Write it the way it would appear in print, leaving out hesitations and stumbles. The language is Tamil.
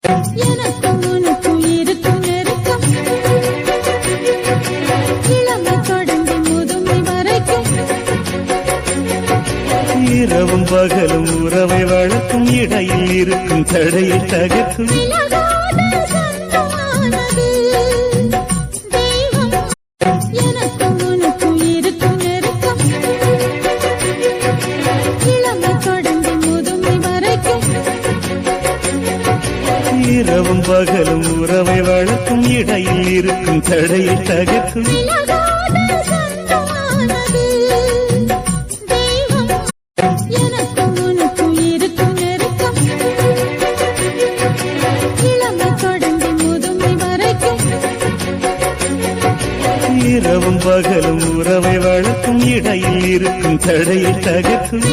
எனக்கும் உனக்கும் இருக்கும் நெருக்கம் இளமை தொடங்கி முதுமை வரைக்கும் இரவும் பகலும் உறவை வளர்க்கும் இடையில் இருக்கும் தடையை தகர்க்கும் எனக்கும் உனக்கும் இருக்கும் நெருக்கம் இளமை தொடங்கி முதுமை வரைக்கும் இரவும் பகலும் உறவை வளர்க்கும் இடையில் இருக்கும் தடையை தகர்க்கும் எனக்கும் உனக்கும் இருக்கும் நெருக்கம் இளமை தொடங்கி முதுமை வரைக்கும் இரவும் பகலும் உறவை வளர்க்கும் இடையில் இருக்கும் தடையை தகர்க்கும்